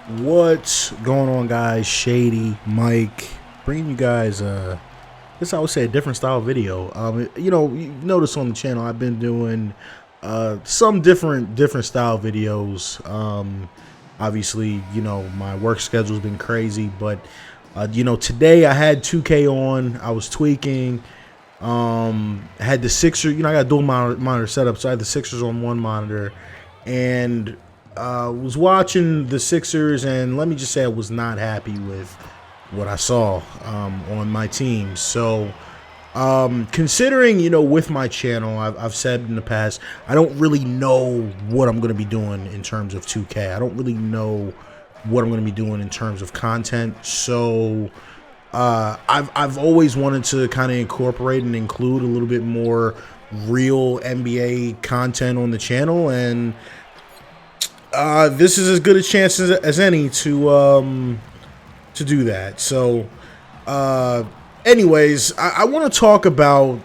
What's going on, guys? Shady Mike bringing you guys this, I would say, a different style video. You notice on the channel I've been doing some different style videos. Obviously, my work schedule's been crazy, but today I had 2K on. I was tweaking. Had the Sixer, I got a dual monitor setup, so I had the Sixers on one monitor, and was watching the Sixers, and let me just say I was not happy with what I saw on my team. So, considering, with my channel, I've said in the past, I don't really know what I'm going to be doing in terms of 2K. I don't really know what I'm going to be doing in terms of content. So, I've always wanted to kind of incorporate and include a little bit more real NBA content on the channel, and this is as good a chance as any to do that. So, anyways, I want to talk about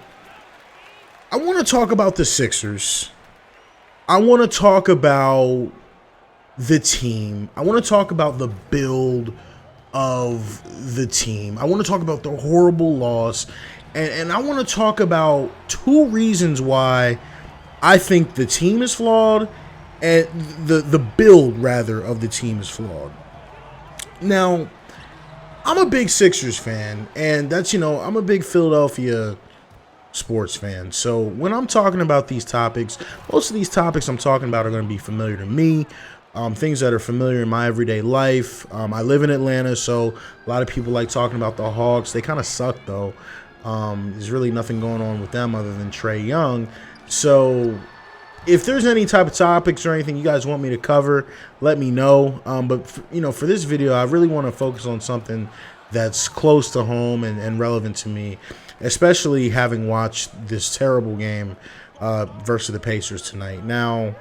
the Sixers. I want to talk about the team. I want to talk about the build of the team. I want to talk about the horrible loss, and I want to talk about two reasons why I think the team is flawed, and the build, rather, of the team is flawed. Now, I'm a big Sixers fan, and that's, I'm a big Philadelphia sports fan. So when I'm talking about these topics, most of these topics I'm talking about are going to be familiar to me. Things that are familiar in my everyday life. I live in Atlanta, so a lot of people like talking about the Hawks. They kind of suck, though. There's really nothing going on with them other than Trae Young. So if there's any type of topics or anything you guys want me to cover, let me know. But for this video, I really want to focus on something that's close to home and relevant to me, especially having watched this terrible game versus the Pacers tonight. Now,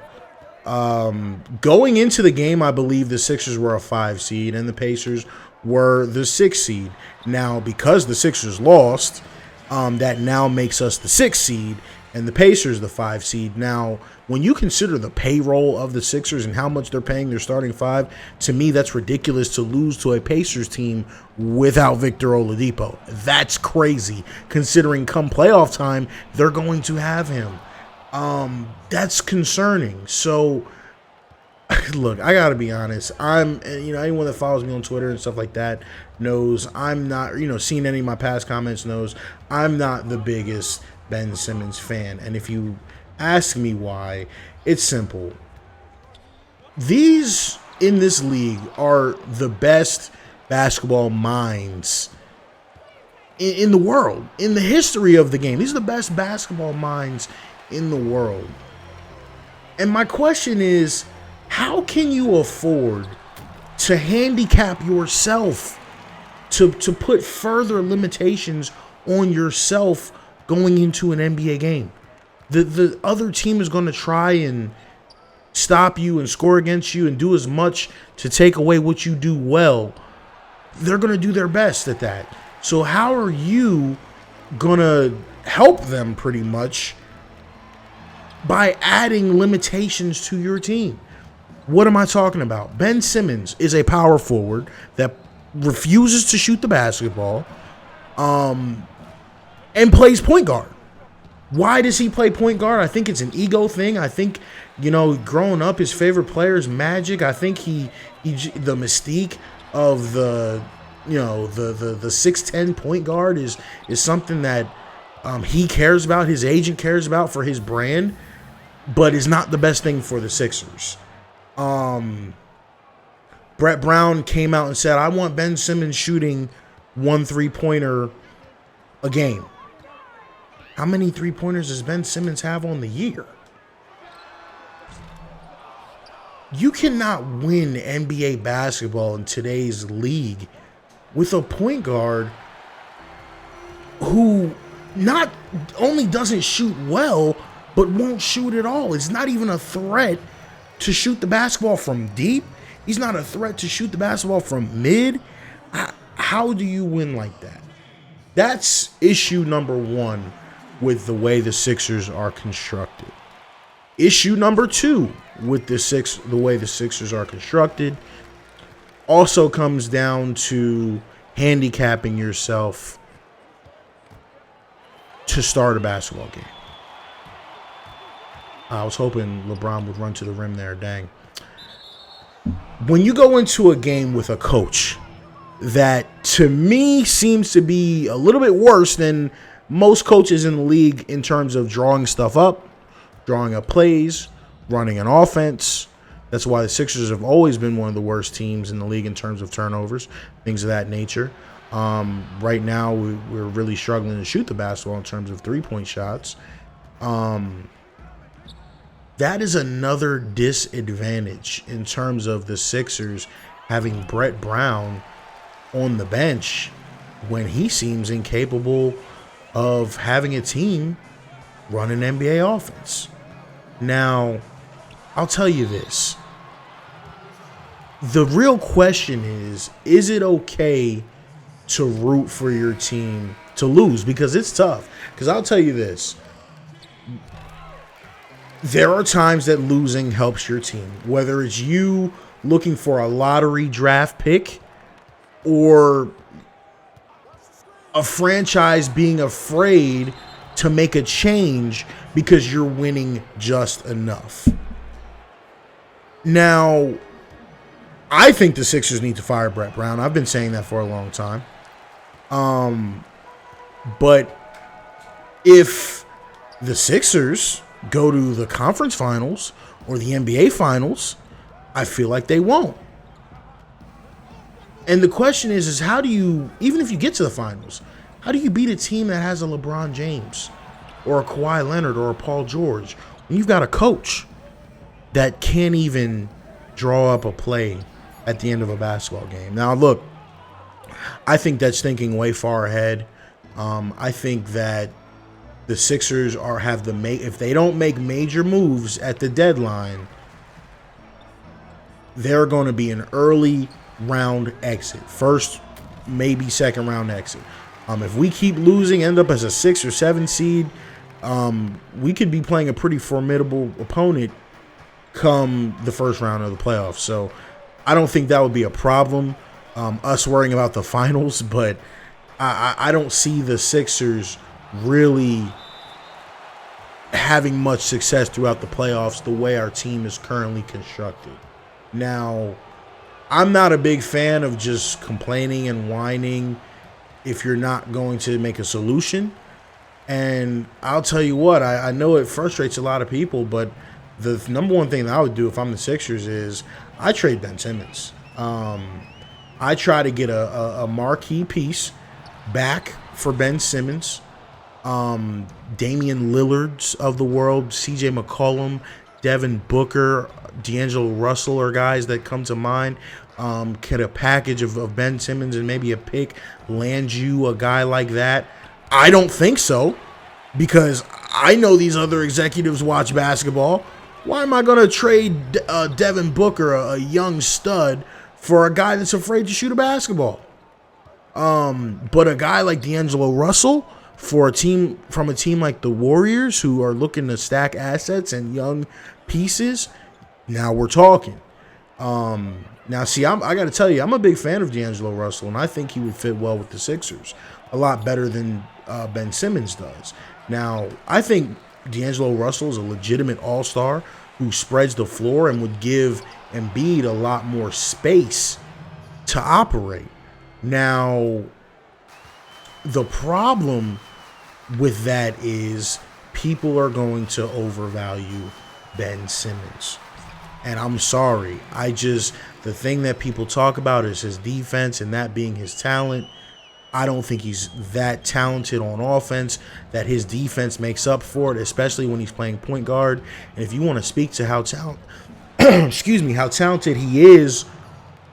going into the game, I believe the Sixers were a 5 seed and the Pacers were the 6 seed. Now, because the Sixers lost, that now makes us the 6 seed and the Pacers the 5 seed. Now, when you consider the payroll of the Sixers and how much they're paying their starting 5, to me, that's ridiculous to lose to a Pacers team without Victor Oladipo. That's crazy, considering come playoff time, they're going to have him. That's concerning. So, look, I gotta be honest. Anyone that follows me on Twitter and stuff like that knows I'm not, seeing any of my past comments knows I'm not the biggest Ben Simmons fan. And if you ask me why, it's simple. These in this league are the best basketball minds in the world, in the history of the game. These are the best basketball minds in the world. And my question is, how can you afford to handicap yourself, to put further limitations on yourself going into an NBA game? The other team is going to try and stop you and score against you and do as much to take away what you do well. They're going to do their best at that. So how are you going to help them, pretty much, by adding limitations to your team? What am I talking about? Ben Simmons is a power forward that refuses to shoot the basketball and plays point guard. Why does he play point guard? I think it's an ego thing. I think, growing up, his favorite player is Magic. I think the mystique of the 6'10" point guard is something that he cares about, his agent cares about for his brand, but is not the best thing for the Sixers. Brett Brown came out and said, I want Ben Simmons shooting 1 3-pointer a game. How many 3-pointers does Ben Simmons have on the year? You cannot win NBA basketball in today's league with a point guard who not only doesn't shoot well, but won't shoot at all. It's not even a threat to shoot the basketball from deep. He's not a threat to shoot the basketball from mid. How do you win like that? That's issue number one with the way the Sixers are constructed. Issue number two with the way the Sixers are constructed also comes down to handicapping yourself to start a basketball game. I was hoping LeBron would run to the rim there. Dang. When you go into a game with a coach that, to me, seems to be a little bit worse than most coaches in the league in terms of drawing stuff up, drawing up plays, running an offense. That's why the Sixers have always been one of the worst teams in the league in terms of turnovers, things of that nature. Right now, we're really struggling to shoot the basketball in terms of three-point shots. That is another disadvantage in terms of the Sixers having Brett Brown on the bench when he seems incapable of having a team run an NBA offense. Now, I'll tell you this. The real question is it okay to root for your team to lose? Because it's tough. Because I'll tell you this. There are times that losing helps your team, whether it's you looking for a lottery draft pick or a franchise being afraid to make a change because you're winning just enough. Now, I think the Sixers need to fire Brett Brown. I've been saying that for a long time. But if the Sixers go to the conference finals or the NBA finals, I feel like they won't. And the question is how do you, even if you get to the finals, how do you beat a team that has a LeBron James or a Kawhi Leonard or a Paul George when you've got a coach that can't even draw up a play at the end of a basketball game? Now, look, I think that's thinking way far ahead. I think that the Sixers if they don't make major moves at the deadline, they're going to be an early round exit. First, maybe second round exit. If we keep losing, end up as a 6 or 7 seed, we could be playing a pretty formidable opponent come the first round of the playoffs. So I don't think that would be a problem, us worrying about the finals, but I don't see the Sixers really having much success throughout the playoffs the way our team is currently constructed. Now, I'm not a big fan of just complaining and whining if you're not going to make a solution. And I'll tell you what, I know it frustrates a lot of people, but the number one thing that I would do if I'm the Sixers is I trade Ben Simmons. I try to get a marquee piece back for Ben Simmons. Damian Lillard's of the world, CJ McCollum, Devin Booker, D'Angelo Russell are guys that come to mind. Could a package of Ben Simmons and maybe a pick land you a guy like that? I don't think so, because I know these other executives watch basketball. Why am I going to trade Devin Booker, a young stud, for a guy that's afraid to shoot a basketball? But a guy like D'Angelo Russell for a team like the Warriors, who are looking to stack assets and young pieces, now we're talking. Now, see, I got to tell you, I'm a big fan of D'Angelo Russell, and I think he would fit well with the Sixers a lot better than Ben Simmons does. Now, I think D'Angelo Russell is a legitimate all-star who spreads the floor and would give Embiid a lot more space to operate. Now, the problem with that is people are going to overvalue Ben Simmons. And I'm sorry. The thing that people talk about is his defense and that being his talent. I don't think he's that talented on offense that his defense makes up for it, especially when he's playing point guard. And if you want to speak to how talented he is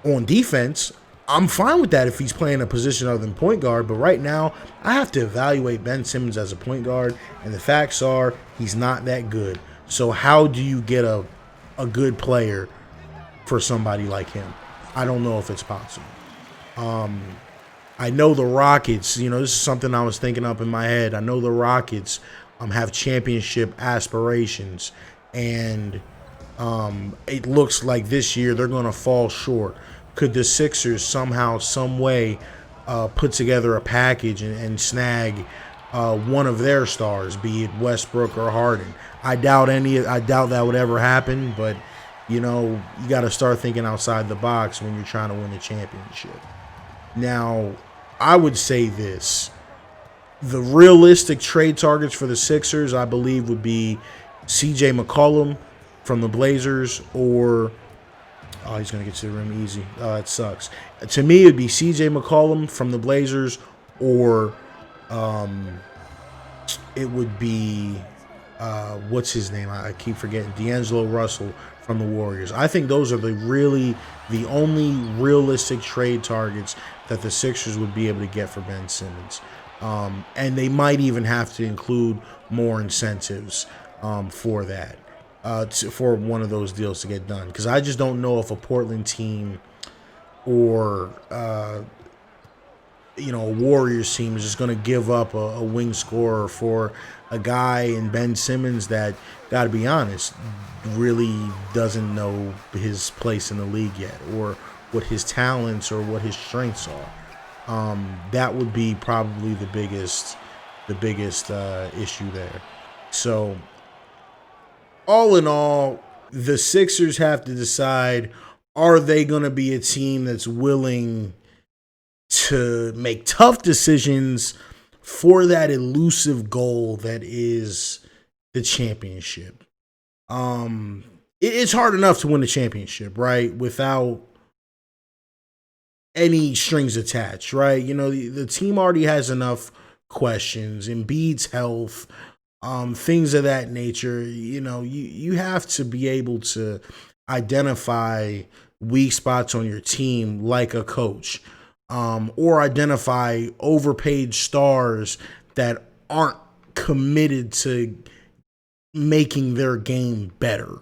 on defense, I'm fine with that if he's playing a position other than point guard. But right now, I have to evaluate Ben Simmons as a point guard, and the facts are he's not that good. So how do you get a good player for somebody like him? I don't know if it's possible. I know the Rockets, this is something I was thinking up in my head. I know the Rockets have championship aspirations, and it looks like this year they're going to fall short. could the Sixers somehow, some way, put together a package and snag one of their stars, be it Westbrook or Harden? I doubt that would ever happen, but you got to start thinking outside the box when you're trying to win a championship. Now, I would say this. The realistic trade targets for the Sixers, I believe, would be C.J. McCollum from the Blazers, or he's going to get to the rim easy. It sucks. To me, it would be C.J. McCollum from the Blazers, or it would be what's his name? I keep forgetting. D'Angelo Russell from the Warriors. I think those are the only realistic trade targets that the Sixers would be able to get for Ben Simmons. And they might even have to include more incentives for that, for one of those deals to get done. Because I just don't know if a Portland team or a Warriors team is just going to give up a wing scorer for a guy in Ben Simmons that, got to be honest, really doesn't know his place in the league yet, or what his talents or what his strengths are. That would be probably the biggest issue there. So, all in all, the Sixers have to decide, are they going to be a team that's willing to make tough decisions for that elusive goal that is the championship? It's hard enough to win the championship, right, without any strings attached, right? The team already has enough questions, Embiid's health, things of that nature. You have to be able to identify weak spots on your team like a coach, or identify overpaid stars that aren't committed to making their game better.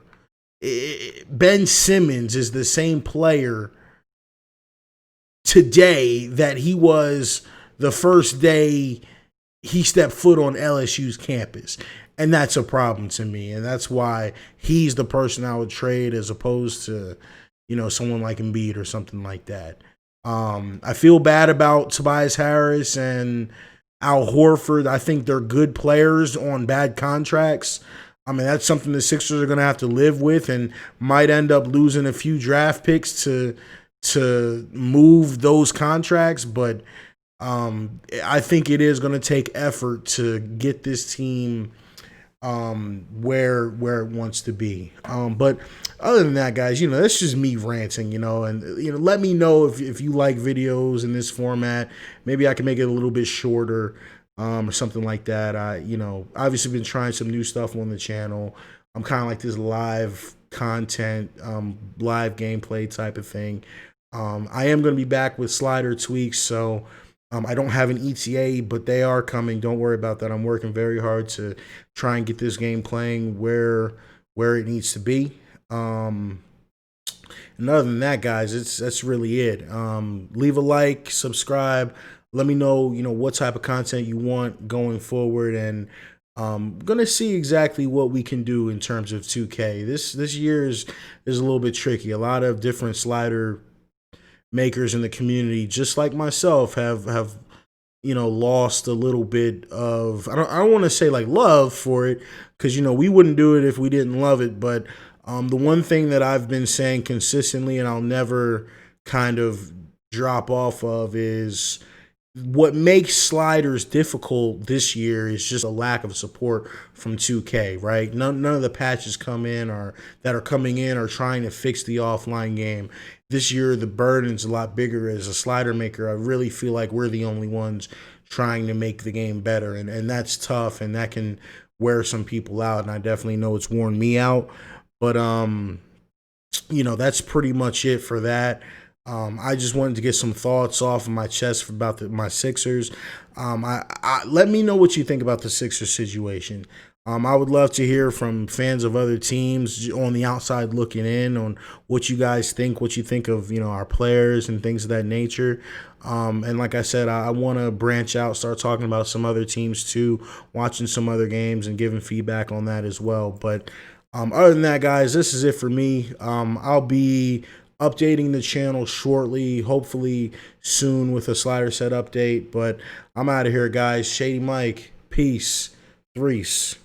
Ben Simmons is the same player today that he was the first day he stepped foot on LSU's campus. And that's a problem to me. And that's why he's the person I would trade, as opposed to, someone like Embiid or something like that. I feel bad about Tobias Harris and Al Horford. I think they're good players on bad contracts. I mean, that's something the Sixers are going to have to live with, and might end up losing a few draft picks to move those contracts. But I think it is going to take effort to get this team where it wants to be. But other than that, guys, that's just me ranting, and let me know if you like videos in this format. Maybe I can make it a little bit shorter, or something like that. Obviously been trying some new stuff on the channel. I'm kind of like this live content, live gameplay type of thing. I am going to be back with slider tweaks, so I don't have an ETA, but they are coming. Don't worry about that. I'm working very hard to try and get this game playing where it needs to be. And other than that, guys, that's really it. Leave a like, subscribe. Let me know, what type of content you want going forward, and gonna see exactly what we can do in terms of 2K. This year is a little bit tricky. A lot of different slider makers in the community, just like myself, have lost a little bit of, I don't want to say like love for it, because we wouldn't do it if we didn't love it. But the one thing that I've been saying consistently, and I'll never kind of drop off of, is what makes sliders difficult this year is just a lack of support from 2K, right? None of the patches that are coming in are trying to fix the offline game. This year, the burden's a lot bigger. As a slider maker, I really feel like we're the only ones trying to make the game better, and that's tough, and that can wear some people out, and I definitely know it's worn me out. But that's pretty much it for that. I just wanted to get some thoughts off of my chest about my Sixers. Let me know what you think about the Sixers situation. I would love to hear from fans of other teams on the outside looking in on what you guys think, what you think of our players and things of that nature. And like I said, I want to branch out, start talking about some other teams too, watching some other games and giving feedback on that as well. But other than that, guys, this is it for me. I'll be updating the channel shortly, hopefully soon with a slider set update. But I'm out of here, guys. Shady Mike, peace, threes.